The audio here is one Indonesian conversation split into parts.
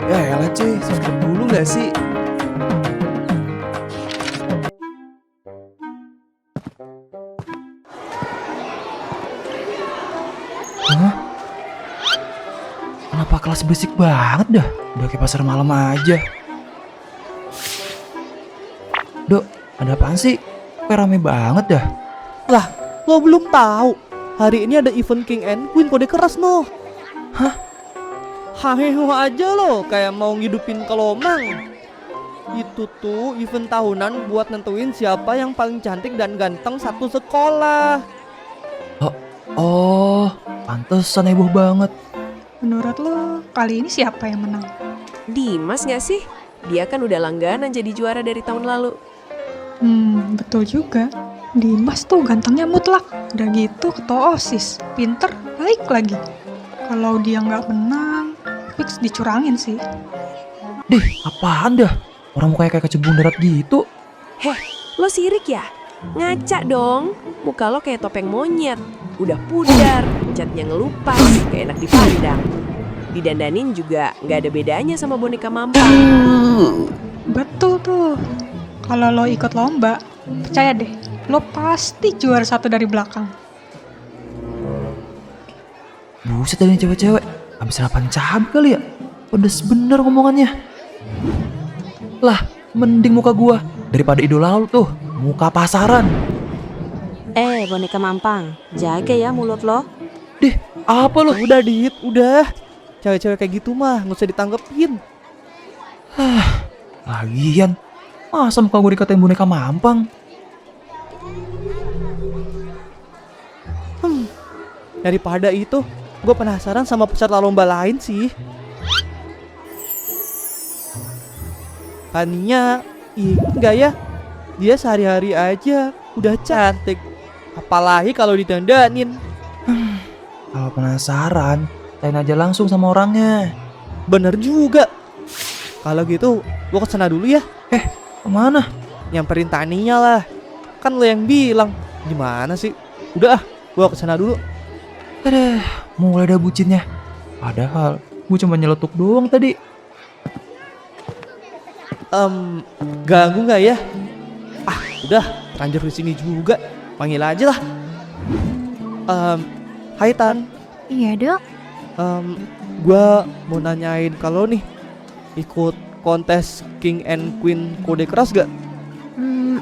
Ya elah cuy, subscribe dulu gak sih? Hah? Kenapa kelas berisik banget dah? Udah kayak pasar malam aja. Dok, ada apaan sih? Kayak rame banget dah. Lah, lo belum tahu. Hari ini ada event King and Queen kode keras no. Hah? Haheho aja lo, kayak mau ngidupin kelomang. Itu tuh event tahunan buat nentuin siapa yang paling cantik dan ganteng satu sekolah. Oh, pantesan heboh banget. Menurut lo, kali ini siapa yang menang? Dimas gak sih? Dia kan udah langganan jadi juara dari tahun lalu. Betul juga. Dimas tuh gantengnya mutlak. Udah gitu ketua OSIS, pinter, baik lagi. Kalau dia nggak menang, fix dicurangin sih. Dih, apaan dah? Orang mukanya kayak kecebong darat gitu. Heh, lo sirik ya? Ngaca dong, muka lo kayak topeng monyet. Udah pudar, catnya ngelupas, kayak enak dipandang. Didandanin juga gak ada bedanya sama boneka mampang. Betul tuh. Kalau lo ikut lomba, percaya deh, lo pasti juara satu dari belakang. Buset dari cewek-cewek. Habis sarapan cabai kali ya? Pedes bener ngomongannya. Lah, mending muka gua daripada idola lu tuh, muka pasaran. Boneka mampang, jaga ya mulut lo. Dih, apa lu? Udah Dit, udah. Cewek-cewek kayak gitu mah nggak usah ditanggepin. Lagian, masa muka gue dikatain boneka mampang? Daripada itu, gue penasaran sama peserta lomba lain sih. Taninya, enggak ya? Dia sehari-hari aja udah cantik. Apalagi kalau didandanin. Kalau penasaran, tanya aja langsung sama orangnya. Bener juga. Kalau gitu, gue kesana dulu ya. Kemana? Nyamperin Taninya lah. Kan lo yang bilang. Gimana sih? Udah gue kesana dulu. Aduh, mulai ada bucinnya. Padahal, gue cuma nyeletuk doang tadi. Ganggu nggak ya? Udah, lanjut di sini juga. Panggil aja lah. Hai Tan. Iya dok. Gua mau nanyain kalau nih ikut kontes King and Queen kode keras gak?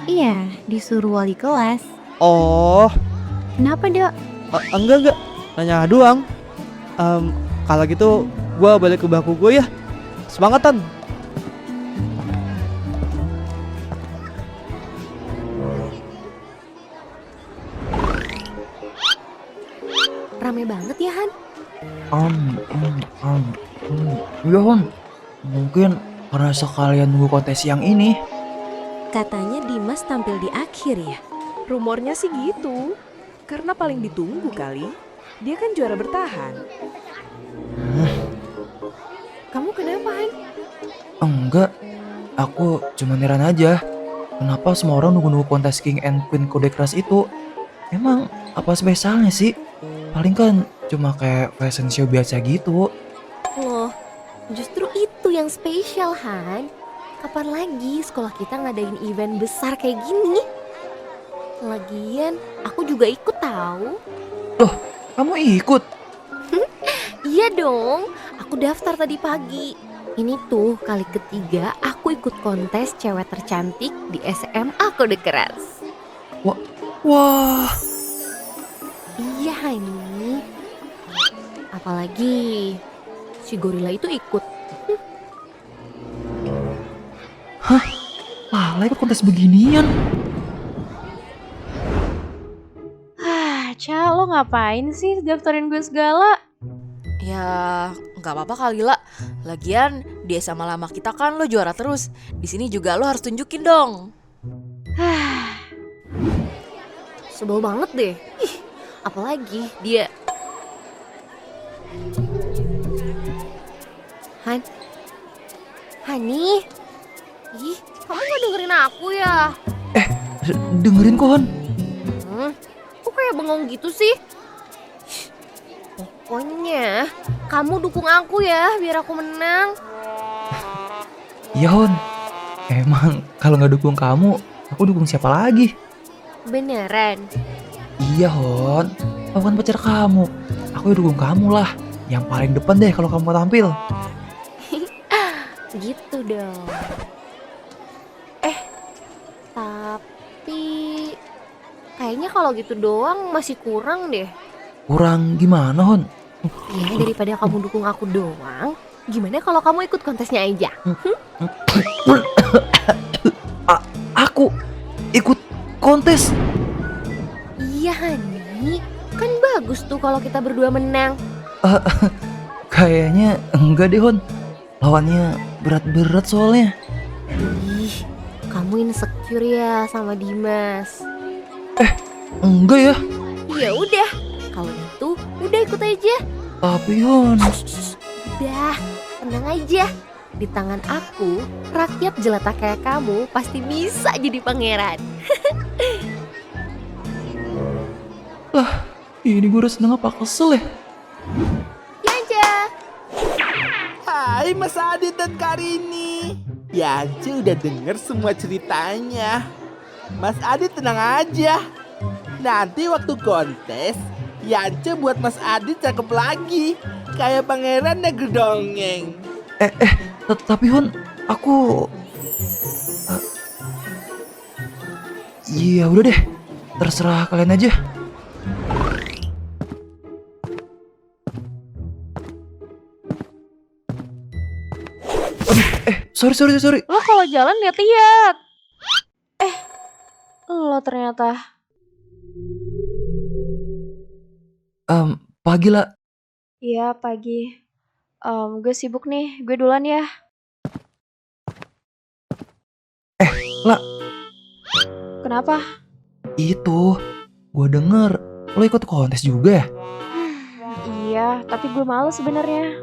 Iya, disuruh wali kelas. Oh, Kenapa dok? enggak. Nanya doang. Kalau gitu gua balik ke bangku gue ya. Semangat Tan. Rame banget ya Han? Iya Han, mungkin karena sekalian nunggu kontes yang ini. Katanya Dimas tampil di akhir ya. Rumornya sih gitu, karena paling ditunggu kali. Dia kan juara bertahan. Kamu kenapa Han? Enggak, aku cuma heran aja. Kenapa semua orang nunggu-nunggu kontes King and Queen kode keras itu? Emang apa spesialnya sih? Paling kan cuma kayak fashion show biasa gitu. Loh, justru itu yang spesial Han. Kapan lagi sekolah kita ngadain event besar kayak gini? Lagian, aku juga ikut tahu. Kamu ikut? Iya dong, aku daftar tadi pagi. Ini tuh kali ketiga aku ikut kontes cewek tercantik di SMA kode keras. Wah, Iya Hani. Apalagi si gorila itu ikut. malah ikut kontes beginian. Ca, lo ngapain sih daftarin gue segala? Ya, nggak apa-apa kali lah. Lagian dia sama lama kita kan lo juara terus. Di sini juga lo harus tunjukin dong. Sebel banget deh. Ih, apalagi dia. Hani. Ih, kamu gak dengerin aku ya? Dengerin kok Han. Kok kayak bengong gitu sih? Pokoknya kamu dukung aku ya biar aku menang. Iya Hon, emang kalau nggak dukung kamu, aku dukung siapa lagi? Beneran. Iya Hon, aku kan pacar kamu. Aku ya dukung kamu lah. Yang paling depan deh kalau kamu mau tampil. Gitu dong. Tapi kayaknya kalau gitu doang masih kurang deh. Kurang gimana Hon? Ya daripada kamu dukung aku doang, gimana kalau kamu ikut kontesnya aja? Aku ikut kontes. Iya Hani, kan bagus tuh kalau kita berdua menang. Kayaknya enggak deh Hon. Lawannya berat-berat soalnya. Ih, kamu insecure ya sama Dimas. Enggak ya. Ya udah, kalau gitu udah ikut aja. Tapi Hon, Udah, tenang aja. Di tangan aku, rakyat jelata kayak kamu pasti bisa jadi pangeran. ini gue udah seneng apa kesel ya? Ya aja. Hai Mas Adit dan Karini. Yance udah denger semua ceritanya. Mas Adit tenang aja. Nanti waktu kontes, Yance buat Mas Adit cakep lagi. Kayak pangeran negeri dongeng. Tapi Hon, aku... Iya udah deh, terserah kalian aja. Aduh, sorry. Lo kalau jalan lihat-lihat. Lo ternyata. Pagi lah. Iya, pagi. Gue sibuk nih, gue duluan ya. Lah. Kenapa? Itu, gue denger lo ikut kontes juga ya? Iya, tapi gue males sebenarnya.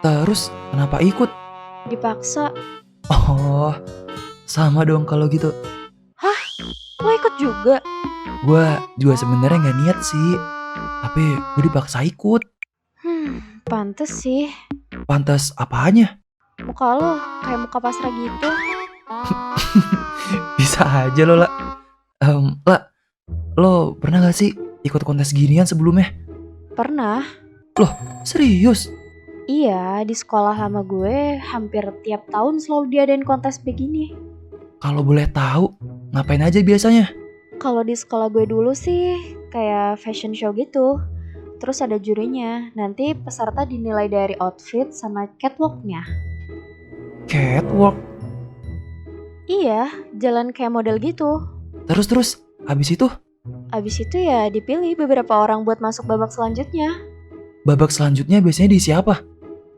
Terus kenapa ikut? Dipaksa. Oh, sama dong kalau gitu. Lo ikut juga? Gue juga sebenarnya nggak niat sih, tapi gue dipaksa ikut. Pantes sih. Pantas apanya? Muka lo kayak muka pasrah gitu. Bisa aja lo lah. Lah, lo pernah gak sih ikut kontes ginian sebelumnya? Pernah. Serius? Iya, di sekolah lama gue hampir tiap tahun selalu diadain kontes begini. Kalau boleh tahu, ngapain aja biasanya? Kalau di sekolah gue dulu sih kayak fashion show gitu. Terus ada jurinya. Nanti peserta dinilai dari outfit sama catwalk-nya. Catwalk. Iya, jalan kayak model gitu. Terus, habis itu? Abis itu ya dipilih beberapa orang buat masuk babak selanjutnya. Babak selanjutnya biasanya diisi apa?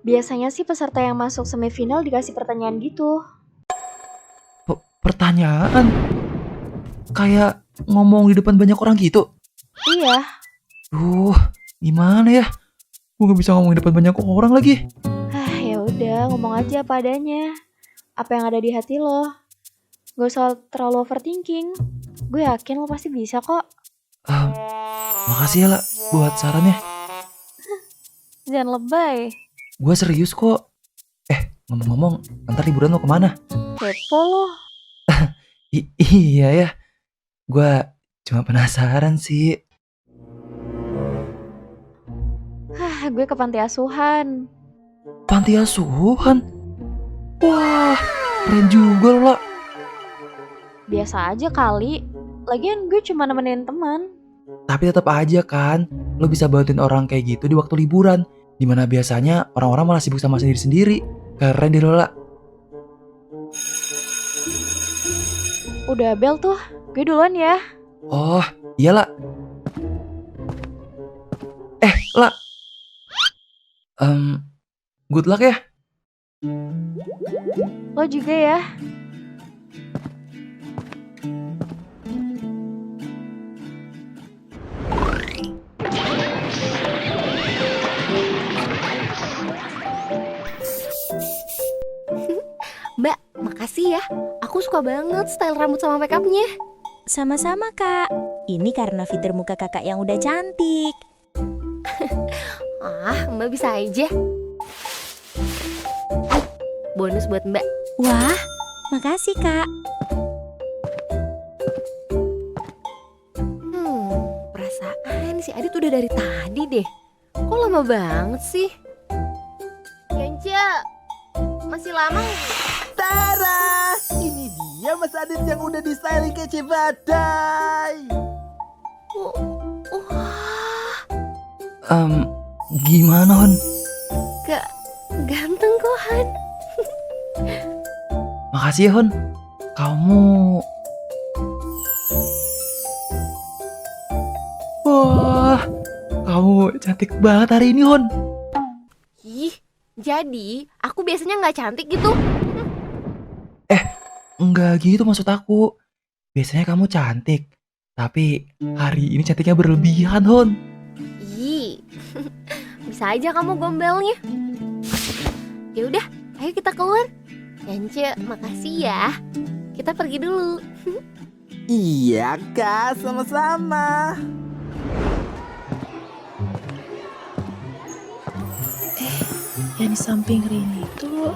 Biasanya sih peserta yang masuk semifinal dikasih pertanyaan gitu. Pertanyaan? Kayak ngomong di depan banyak orang gitu? Iya, Gimana ya? Gue gak bisa ngomong di depan banyak orang lagi. ya udah ngomong aja apa adanya. Apa yang ada di hati lo. Gak usah terlalu overthinking. Gue yakin lo pasti bisa kok. Makasih ya lah buat sarannya. Jangan lebay. Gue serius kok. Ngomong-ngomong, ntar liburan lo kemana? Kepo lo. Iya ya. Gue cuma penasaran sih. Gue ke panti asuhan. Panti asuhan? Wah, keren juga lo lah. Biasa aja kali. Lagian gue cuma nemenin teman. Tapi tetap aja kan, lo bisa bantuin orang kayak gitu di waktu liburan. Dimana biasanya orang-orang malah sibuk sama sendiri-sendiri. Keren deh lo lah. Udah bel tuh. Gue duluan ya. Oh, iya lah. Lah. Good luck ya. Lo juga ya. Mbak, makasih ya. Aku suka banget style rambut sama makeupnya. Sama-sama kak. Ini karena fitur muka kakak yang udah cantik. Ah, Mbak bisa aja. Nih, bonus buat Mbak. Wah, makasih Kak. Perasaan si Adit udah dari tadi deh. Kok lama banget sih? Yance, masih lama nggak? Tara, ini dia Mas Adit yang udah di styling kece badai. Wah, Gimana Hon? ganteng kok, Han. Makasih ya Hon. Kamu... Wah, kamu cantik banget hari ini Hon. Ih, jadi aku biasanya nggak cantik gitu. Enggak gitu maksud aku. Biasanya kamu cantik, tapi hari ini cantiknya berlebihan Hon. Ih, bisa aja kamu gombelnya. Ya udah, ayo kita keluar. Yance, makasih ya. Kita pergi dulu. Iya Kak, sama-sama. Yang di samping Rini itu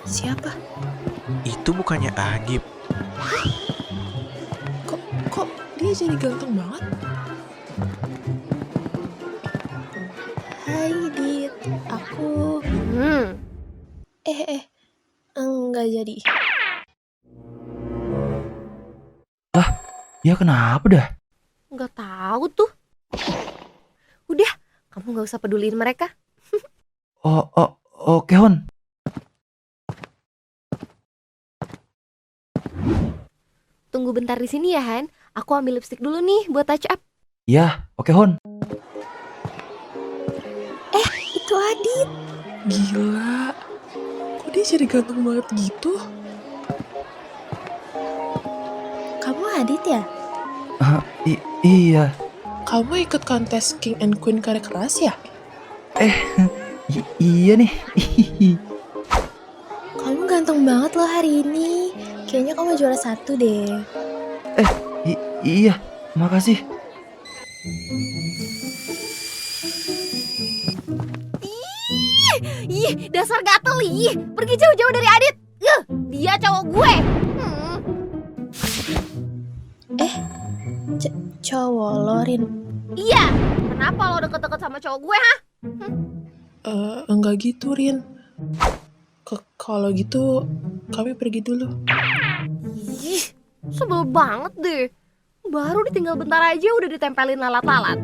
siapa? Itu bukannya Agib. Kok dia jadi ganteng banget? Hai Dit, aku enggak jadi. Ya kenapa dah? Nggak tahu tuh. Udah, kamu nggak usah peduliin mereka. Oke Hon. Tunggu bentar di sini ya, Han. Aku ambil lipstick dulu nih buat touch up. Ya, oke Hon. Itu Adit. Gila. Kok dia jadi ganteng banget gitu? Kamu Adit ya? Iya. Kamu ikut kontes King and Queen Karya Keras ya? Iya nih. Kamu ganteng banget loh hari ini. Kayaknya kamu juara 1 deh. Iya, makasih. Ih, dasar gatel. Ih, pergi jauh-jauh dari Adit. Dia cowok gue. Cowok lo, Rin. Iya, kenapa lo deket-deket sama cowok gue, ha? Enggak gitu, Rin. Kalau gitu, kami pergi dulu. Ih, sebel banget deh. Baru ditinggal bentar aja udah ditempelin lalat-lalat.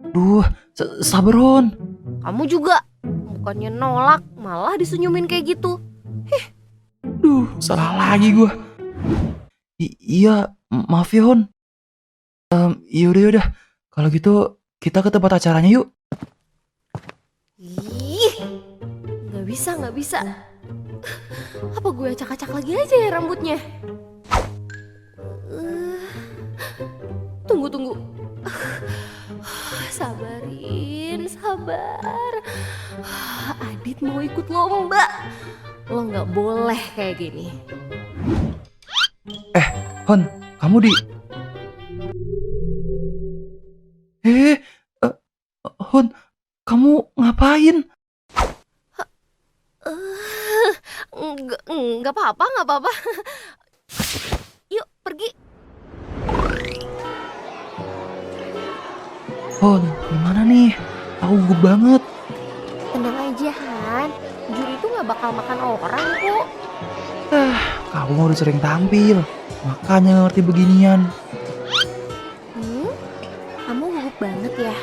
Duh, sabar Hon. Kamu juga. Bukannya nolak, malah disenyumin kayak gitu. Duh, salah lagi gua. Iya, maaf ya Hon. Yaudah. Kalau gitu kita ke tempat acaranya yuk. Ih, nggak bisa. Apa gue acak-acak lagi aja ya rambutnya? Tunggu. Sabar. Adit mau ikut lomba. Lo nggak boleh kayak gini. Hon, kamu di... Hon, kamu ngapain? Nggak apa-apa. Yuk, pergi. Hon, gimana nih? Aku gugup banget. Tenang aja, Han. Juri itu nggak bakal makan orang kok. Kamu udah sering tampil, makanya ngerti beginian. Kamu gugup banget ya.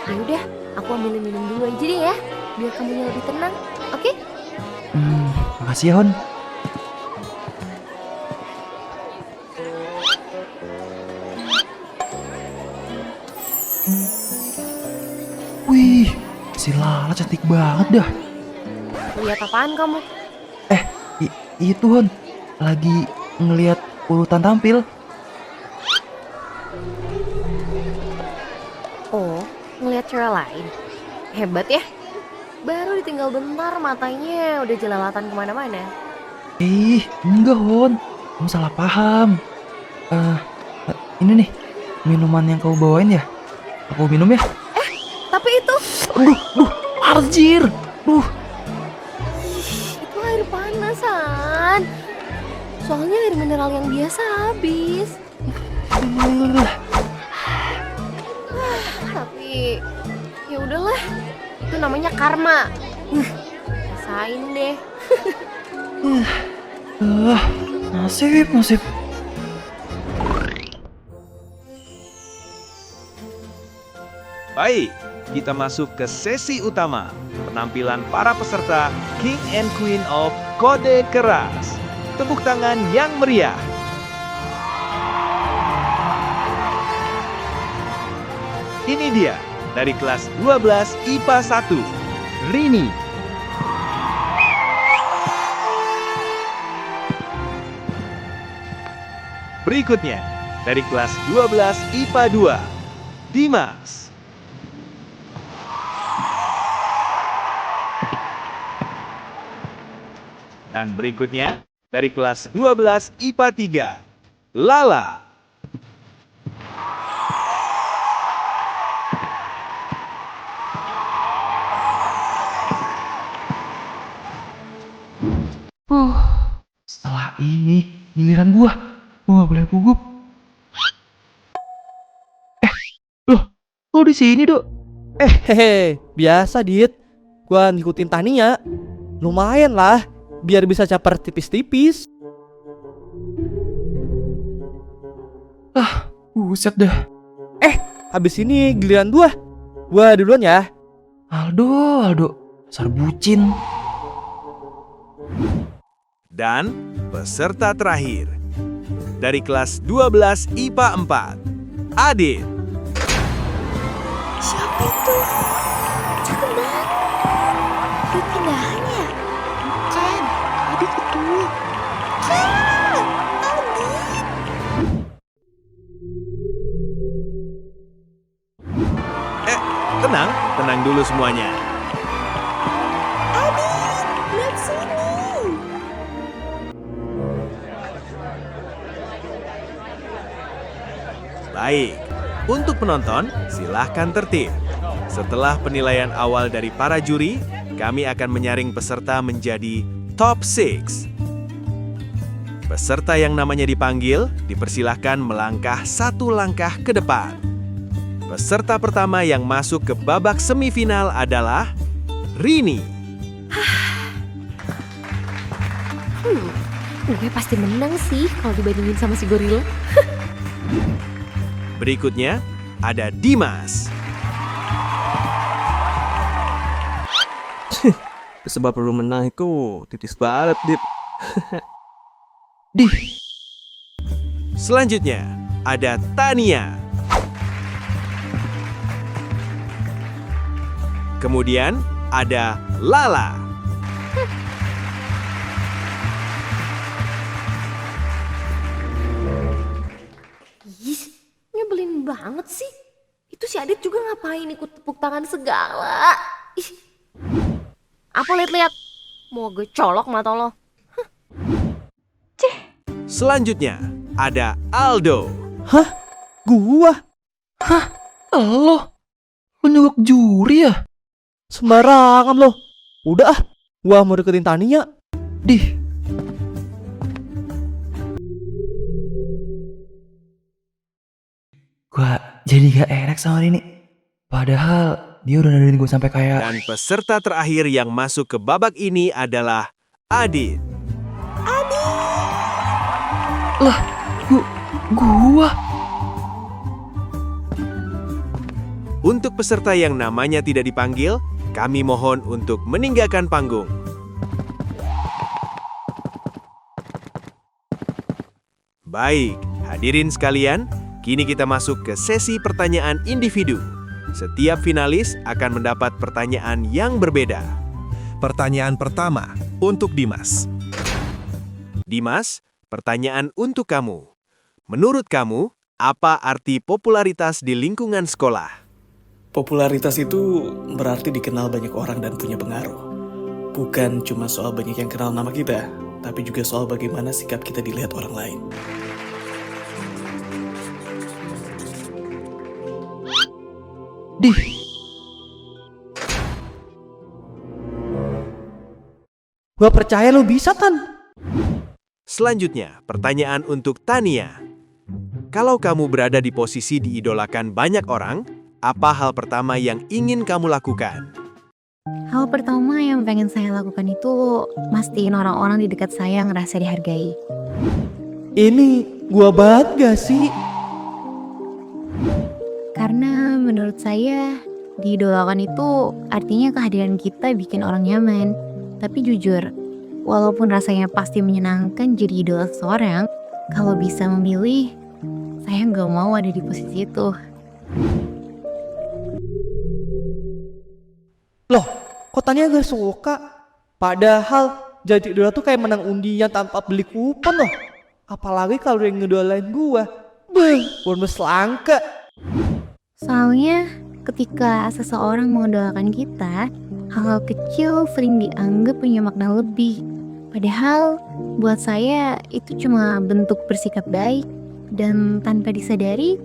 Ya udah, aku ambilin minum dulu aja deh ya, biar kamunya lebih tenang. Oke? Makasih ya Hon. Wih, si Lala cantik banget dah. Lihat apaan kamu? Itu Hon, lagi ngelihat urutan tampil. Oh, ngelihat cewek lain. Hebat ya. Baru ditinggal bentar matanya udah jelalatan kemana-mana. Enggak Hon, kamu salah paham. Ini nih, minuman yang kau bawain ya. Aku minum ya. Tapi itu Anjir. Itu air panas, Han. Soalnya air mineral yang biasa habis. Tapi ya udahlah, itu namanya karma. Rasain deh. Nasib. Baik, kita masuk ke sesi utama. Penampilan para peserta King and Queen of Kode Keras. Tepuk tangan yang meriah. Ini dia, dari kelas 12 IPA 1, Rini. Berikutnya, dari kelas 12 IPA 2, Dimas. Dan berikutnya, dari kelas 12 IPA 3, Lala. Setelah ini, giliran gua nggak boleh gugup. Lo di sini, Dok? Hehe, biasa Dit. Gua ngikutin Tania. Lumayan lah, biar bisa caper tipis-tipis. Buset dah. Habis ini giliran gua duluan ya. Aldo, dasar bucin. Dan peserta terakhir, dari kelas 12 IPA 4, Adit. Siapa itu? Cakep banget. Dia pindahannya. Bukan, Adit itu. Tenang dulu semuanya. Lihat sini. Baik, untuk penonton, silahkan tertib. Setelah penilaian awal dari para juri, kami akan menyaring peserta menjadi top 6. Peserta yang namanya dipanggil, dipersilahkan melangkah satu langkah ke depan. Peserta pertama yang masuk ke babak semifinal adalah Rini. Gue pasti menang sih kalau dibandingin sama si gorila. Berikutnya, ada Dimas. Sebab perlu menang itu titis banget, Dip. Selanjutnya, ada Tania. Kemudian, ada Lala. Nyebelin banget sih. Itu si Adit juga ngapain ikut tepuk tangan segala. Ih. Apa lihat-lihat? Mau gue colok mata lo. Selanjutnya, ada Aldo. Gua? Lo nyogok juri ya? Sembarangan lo. Udah gua mau deketin Tania. Gua jadi gak enak sama Rini. Padahal dia udah nadain gue sampai kayak... Dan peserta terakhir yang masuk ke babak ini adalah Adit. Lah, gua... Untuk peserta yang namanya tidak dipanggil, kami mohon untuk meninggalkan panggung. Baik, hadirin sekalian, kini kita masuk ke sesi pertanyaan individu. Setiap finalis akan mendapat pertanyaan yang berbeda. Pertanyaan pertama untuk Dimas. Dimas, pertanyaan untuk kamu. Menurut kamu, apa arti popularitas di lingkungan sekolah? Popularitas itu berarti dikenal banyak orang dan punya pengaruh. Bukan cuma soal banyak yang kenal nama kita, tapi juga soal bagaimana sikap kita dilihat orang lain. Gua percaya lu bisa, Tan. Selanjutnya, pertanyaan untuk Tania. Kalau kamu berada di posisi diidolakan banyak orang, apa hal pertama yang ingin kamu lakukan? Hal pertama yang pengen saya lakukan itu mastiin orang-orang di dekat saya ngerasa dihargai. Ini gua banget gak sih? Karena menurut saya, diidolakan itu artinya kehadiran kita bikin orang nyaman. Tapi jujur, walaupun rasanya pasti menyenangkan jadi idola seseorang, kalau bisa memilih, saya nggak mau ada di posisi itu. Loh, kok Tania gak suka? Padahal jadi idola tuh kayak menang undian tanpa beli kupon loh. Apalagi kalau dia ngedolain gua. Beuh, bonus langka. Soalnya ketika seseorang mengidolakan kita, hal-hal kecil sering dianggap punya makna lebih. Padahal buat saya itu cuma bentuk bersikap baik. Dan tanpa disadari,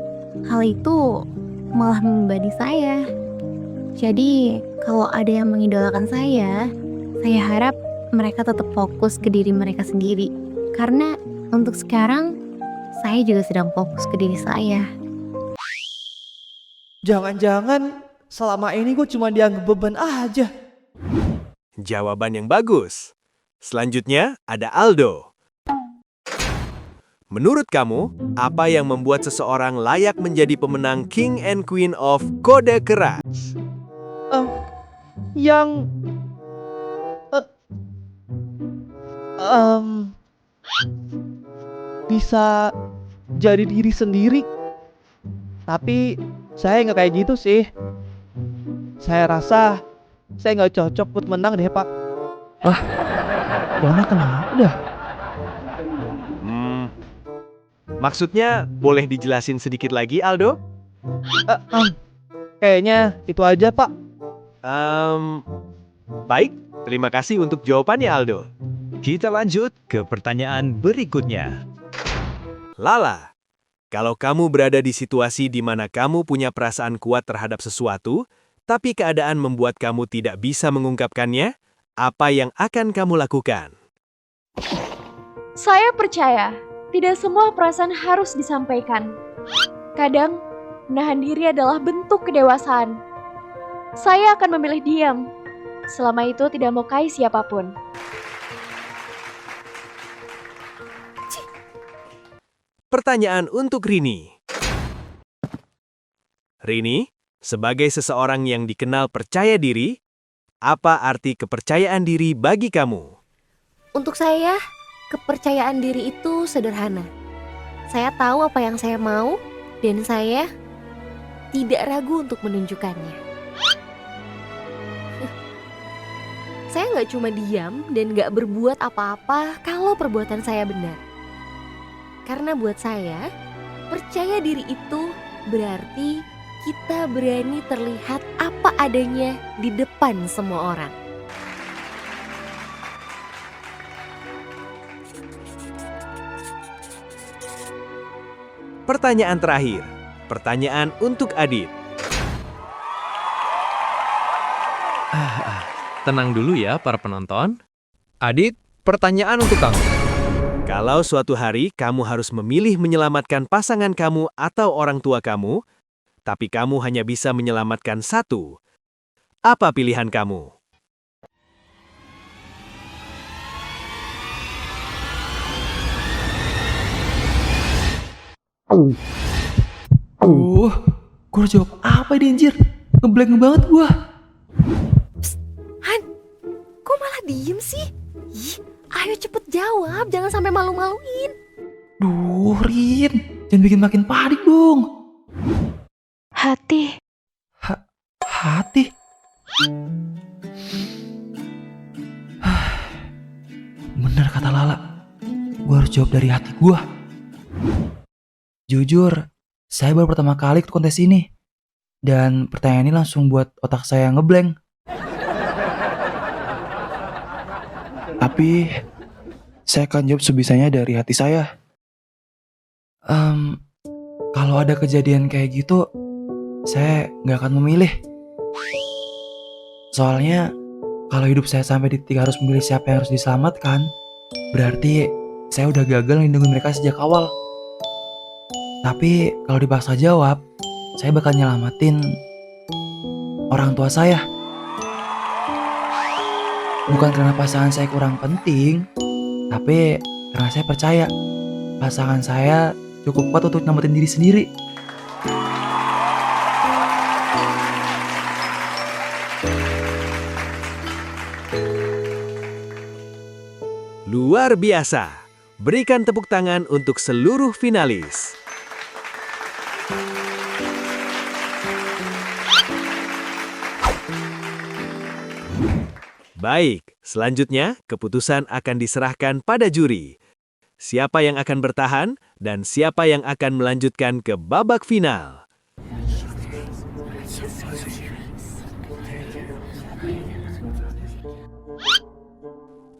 hal itu malah membebani saya. Jadi kalau ada yang mengidolakan saya harap mereka tetap fokus ke diri mereka sendiri. Karena untuk sekarang, saya juga sedang fokus ke diri saya. Jangan-jangan selama ini gue cuma dianggap beban aja. Jawaban yang bagus. Selanjutnya ada Aldo. Menurut kamu, apa yang membuat seseorang layak menjadi pemenang King and Queen of Kode Keras? Bisa jadi diri sendiri. Tapi saya nggak kayak gitu sih. Saya rasa saya nggak cocok buat menang deh, Pak. Dona kenapa dah? Maksudnya boleh dijelasin sedikit lagi, Aldo? Kayaknya itu aja, Pak. Baik, terima kasih untuk jawabannya, Aldo. Kita lanjut ke pertanyaan berikutnya. Lala, kalau kamu berada di situasi di mana kamu punya perasaan kuat terhadap sesuatu, tapi keadaan membuat kamu tidak bisa mengungkapkannya, apa yang akan kamu lakukan? Saya percaya tidak semua perasaan harus disampaikan. Kadang, menahan diri adalah bentuk kedewasaan. Saya akan memilih diam, selama itu tidak melukai siapapun. Pertanyaan untuk Rini. Rini, sebagai seseorang yang dikenal percaya diri, apa arti kepercayaan diri bagi kamu? Untuk saya, kepercayaan diri itu sederhana. Saya tahu apa yang saya mau dan saya tidak ragu untuk menunjukkannya. Saya nggak cuma diam dan nggak berbuat apa-apa kalau perbuatan saya benar. Karena buat saya, percaya diri itu berarti kita berani terlihat apa adanya di depan semua orang. Pertanyaan terakhir. Pertanyaan untuk Adit. Tenang dulu ya para penonton. Adit, pertanyaan untuk kamu. Kalau suatu hari kamu harus memilih menyelamatkan pasangan kamu atau orang tua kamu, tapi kamu hanya bisa menyelamatkan satu, apa pilihan kamu? Gue harus jawab apa ini anjir? Ngeblank banget gue. Han, kok malah diem sih? Ih, ayo cepet jawab, jangan sampai malu-maluin. Duh, Rin, jangan bikin makin panik dong. Hati. Hati? Bener kata Lala, gue harus jawab dari hati gue. Jujur, saya baru pertama kali ikut kontes ini. Dan pertanyaan ini langsung buat otak saya ngeblank. Tapi, saya akan jawab sebisanya dari hati saya. Kalau ada kejadian kayak gitu, saya nggak akan memilih. Soalnya, Kalau hidup saya sampai di titik harus memilih siapa yang harus diselamatkan, berarti saya udah gagal lindungi mereka sejak awal. Tapi kalau dipaksa jawab, saya bakal nyelamatin orang tua saya. Bukan karena pasangan saya kurang penting, tapi karena saya percaya pasangan saya cukup kuat untuk nyelamatin diri sendiri. Luar biasa. Berikan tepuk tangan untuk seluruh finalis. Baik, selanjutnya keputusan akan diserahkan pada juri. Siapa yang akan bertahan dan siapa yang akan melanjutkan ke babak final.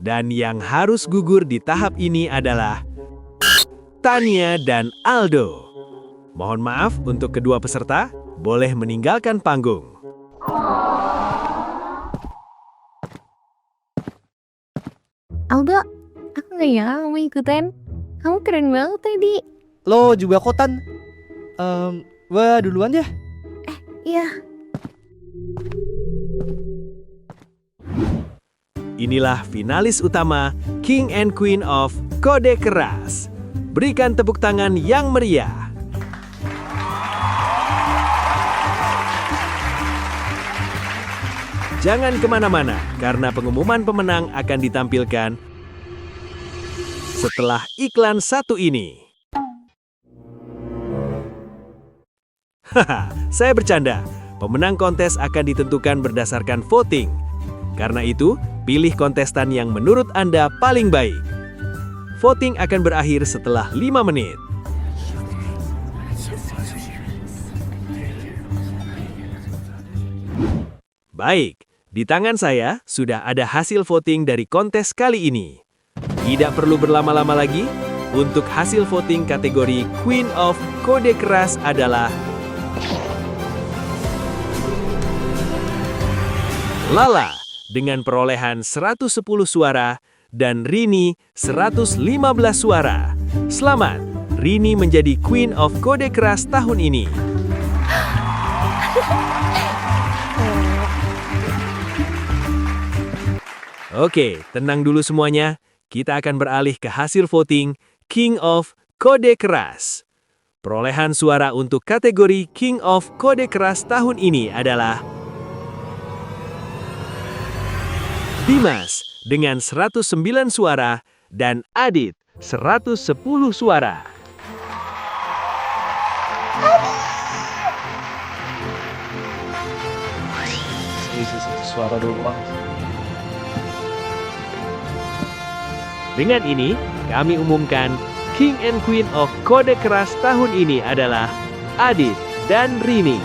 Dan yang harus gugur di tahap ini adalah Tania dan Aldo. Mohon maaf untuk kedua peserta, boleh meninggalkan panggung. Aldo, aku gak nyangka kamu ikutan. Kamu keren banget tadi. Lo juga kotan. Wah duluan ya. Iya. Inilah finalis utama King and Queen of Kode Keras. Berikan tepuk tangan yang meriah. Jangan kemana-mana, karena pengumuman pemenang akan ditampilkan setelah iklan satu ini. Haha, saya bercanda. Pemenang kontes akan ditentukan berdasarkan voting. Karena itu, pilih kontestan yang menurut Anda paling baik. Voting akan berakhir setelah 5 menit. Baik, di tangan saya sudah ada hasil voting dari kontes kali ini. Tidak perlu berlama-lama lagi, untuk hasil voting kategori Queen of Kode Keras adalah Lala dengan perolehan 110 suara dan Rini 115 suara. Selamat, Rini menjadi Queen of Kode Keras tahun ini. Oke, tenang dulu semuanya. Kita akan beralih ke hasil voting King of Kode Keras. Perolehan suara untuk kategori King of Kode Keras tahun ini adalah Dimas dengan 109 suara dan Adit 110 suara. Suara doang. Dengan ini, kami umumkan King and Queen of Kode Keras tahun ini adalah Adit dan Rini.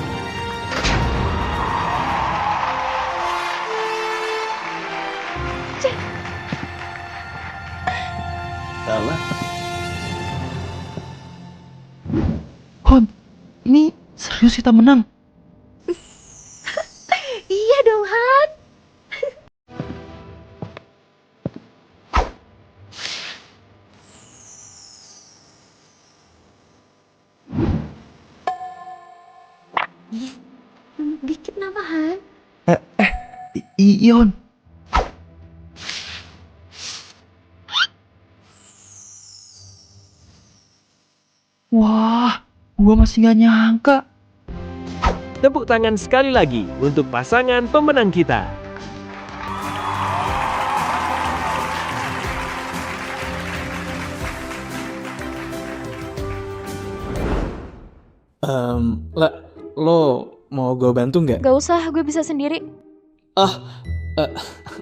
Salah. Hon, ini serius kita menang? Iya dong, Han. Dikit nama Han. Ion. Wah, gua masih gak nyangka. Tepuk tangan sekali lagi untuk pasangan pemenang kita. Lo mau gue bantu nggak? Gak usah, gue bisa sendiri.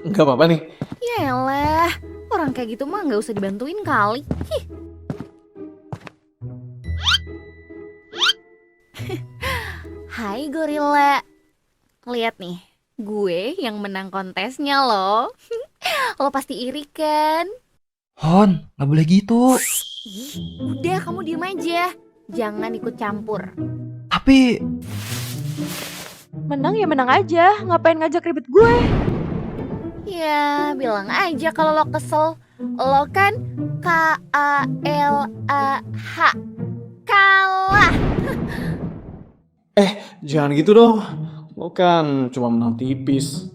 Nggak apa-apa nih. Yaelah, orang kayak gitu mah nggak usah dibantuin kali. Hai gorila. Lihat nih, gue yang menang kontesnya loh. Lo pasti iri kan? Hon, gak boleh gitu. Ih, udah kamu diem aja. Jangan ikut campur. Tapi Menang ya menang aja, ngapain ngajak ribet gue? Ya, bilang aja kalau lo kesel. Lo kan KALAH. Kalah. Jangan gitu dong. Lo kan cuma menang tipis.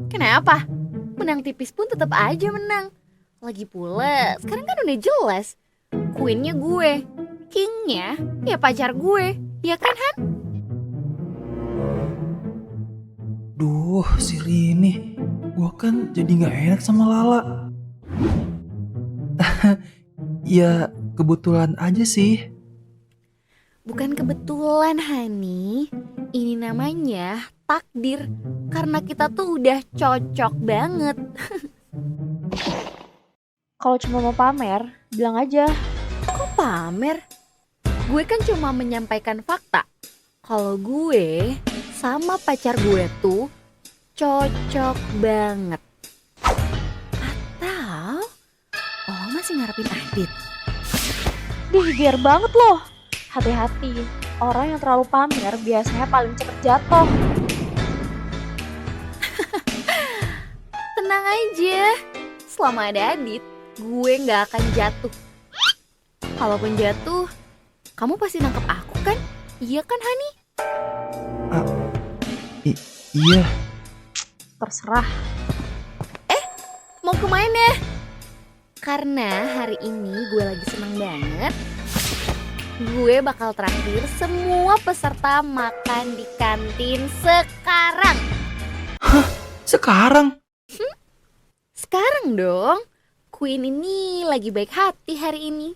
Kenapa? Menang tipis pun tetap aja menang. Lagi pula, sekarang kan udah jelas. Queennya gue. Kingnya ya pacar gue. Ya kan, Han? Duh, si Rini. Gua kan jadi nggak enak sama Lala. Ya, kebetulan aja sih. Bukan kebetulan, Hani. Ini namanya takdir. Karena kita tuh udah cocok banget. Kalau cuma mau pamer, bilang aja. Kok pamer? Gue kan cuma menyampaikan fakta. Kalau gue sama pacar gue tuh cocok banget. Atau lo masih ngarepin Adit? Biar banget loh. Hati-hati, orang yang terlalu pamer biasanya paling cepet jatuh. Tenang aja, selama ada Adit, gue gak akan jatuh. Kalaupun jatuh, kamu pasti nangkep aku kan? Iya kan, Hani? Iya. Terserah. Mau kemana? Karena hari ini gue lagi seneng banget. Gue bakal traktir semua peserta makan di kantin sekarang. Sekarang? Sekarang dong. Queen ini lagi baik hati hari ini.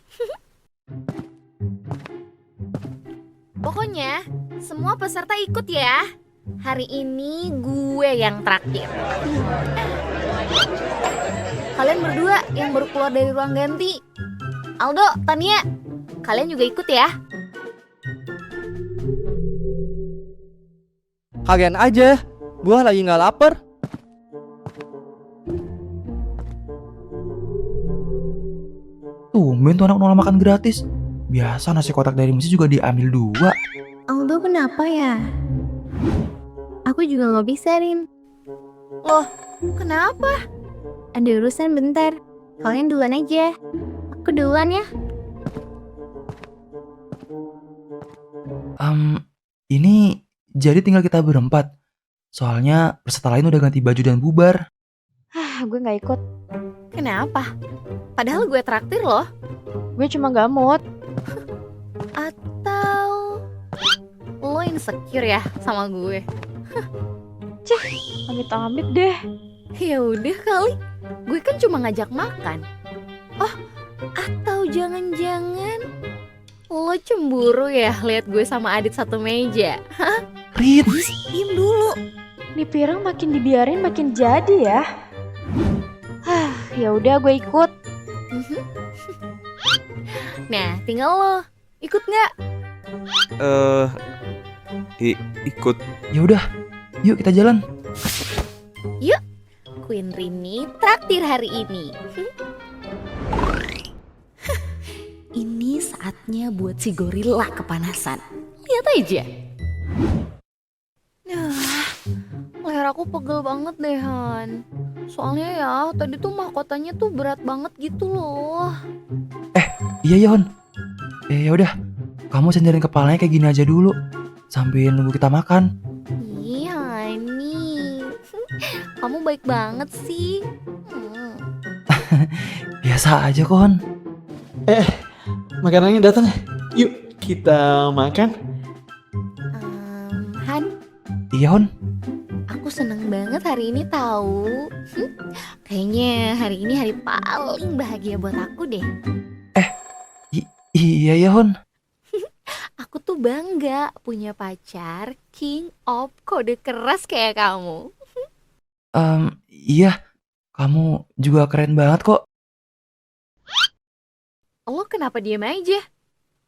Pokoknya semua peserta ikut ya. Hari ini gue yang traktir. Kalian berdua yang baru keluar dari ruang ganti. Aldo, Tania, kalian juga ikut ya. Kalian aja, gua lagi nggak lapar. Tumben tuh anak nolak makan gratis. Biasa nasi kotak dari Messi juga diambil 2. Aldo kenapa ya? Aku juga nggak bisa, Rin. Loh, kenapa? Ada urusan bentar. Kalian duluan aja. Aku duluan ya. Ini jadi tinggal kita berempat. Soalnya peserta lain udah ganti baju dan bubar. Gue gak ikut. Kenapa? Padahal gue traktir loh. Gue cuma gak mood. Atau lo insecure ya sama gue? Cih, amit-amit deh. Ya udah kali. Gue kan cuma ngajak makan. Oh, atau jangan-jangan lo cemburu ya lihat gue sama Adit satu meja? Hah? Rin, diem dulu. Nih pirang makin dibiarin makin jadi ya. Ya udah gue ikut. Nah, tinggal lo. Ikut nggak? Ikut. Ya udah, yuk kita jalan. Yuk, Queen Rini traktir hari ini. Ini saatnya buat si gorila kepanasan. Lihat aja. Leher aku pegel banget deh, Han. Soalnya ya, tadi tuh mahkotanya tuh berat banget gitu loh. Iya ya Hon. Ya udah, kamu sandarin kepalanya kayak gini aja dulu sambil nunggu kita makan. Ih, Hani. Kamu baik banget sih. Biasa aja Kon. Makanannya datang. Yuk kita makan. Han, Iya Hon. aku seneng banget hari ini tahu. Kayaknya hari ini hari paling bahagia buat aku deh. Iya ya Hon. Aku tuh bangga punya pacar king of kode keras kayak kamu. Iya. Kamu juga keren banget kok. Lo kenapa diem aja?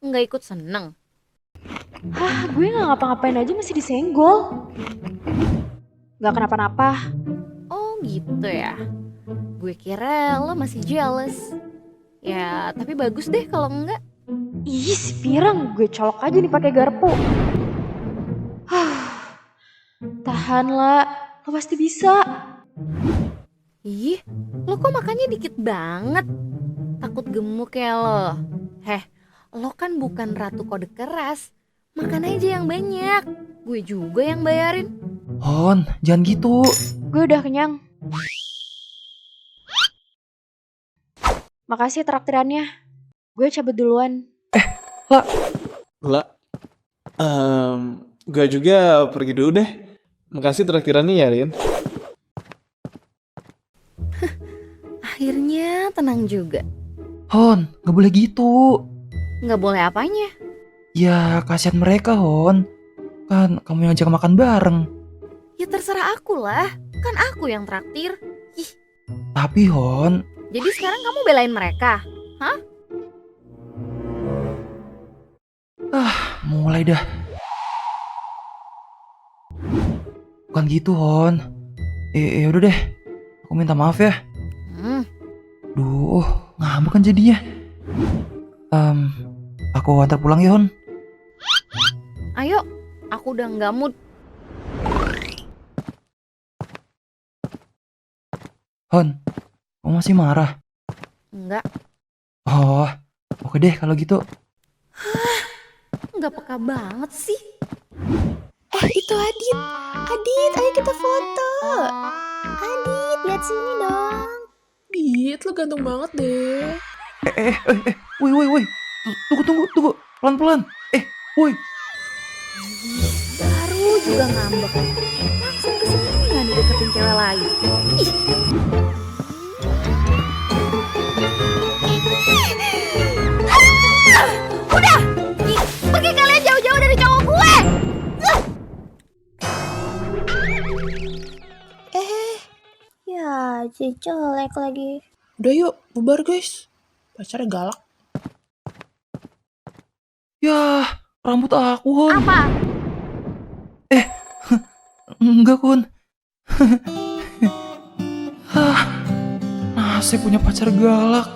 Nggak ikut seneng? Gue gak ngapa-ngapain aja masih disenggol. Gak kenapa-napa. Oh gitu ya. Gue kira lo masih jealous. Ya tapi bagus deh kalau enggak. Ih, si pirang, gue colok aja nih pakai garpu. Tahan lah, lo pasti bisa. Ih, lo kok makannya dikit banget? Takut gemuk ya lo? Heh, lo kan bukan ratu kode keras. Makan aja yang banyak. Gue juga yang bayarin. Hon, jangan gitu. Gue udah kenyang. Makasih traktirannya. Gue cabut duluan. Lah, gue juga pergi dulu deh. Makasih traktirannya ya, Rin. Akhirnya tenang juga. Hon, gak boleh gitu. Nggak boleh apanya? Ya, kasihan mereka, Hon. Kan kamu yang ajak makan bareng. Ya terserah aku lah. Kan aku yang traktir. Ih, Tapi, Hon, jadi sekarang kamu belain mereka? Hah? mulai dah. Bukan gitu, Hon. Udah deh. Aku minta maaf ya. Duh, ngambek kan jadinya. Aku antar pulang ya, Hon. Ayo, aku udah nggak mood. Hon, kamu masih marah? Enggak, Oh, oke deh kalau gitu. nggak peka banget sih. Itu Adit. Adit, ayo kita foto. Adit, lihat sini dong. Dit, lo ganteng banget deh. Woi. Tunggu. Pelan-pelan. Woi. Baru juga ngambek. Langsung kesini nggak dideketin cewek lain. Ih. Udah, pergi kalian jauh-jauh dari cowok gue. Ya, jelek lagi. Udah yuk, bubar guys. Pacarnya galak. Ya, rambut aku, Hon. Apa? Enggak, Hon. Nasib punya pacar galak.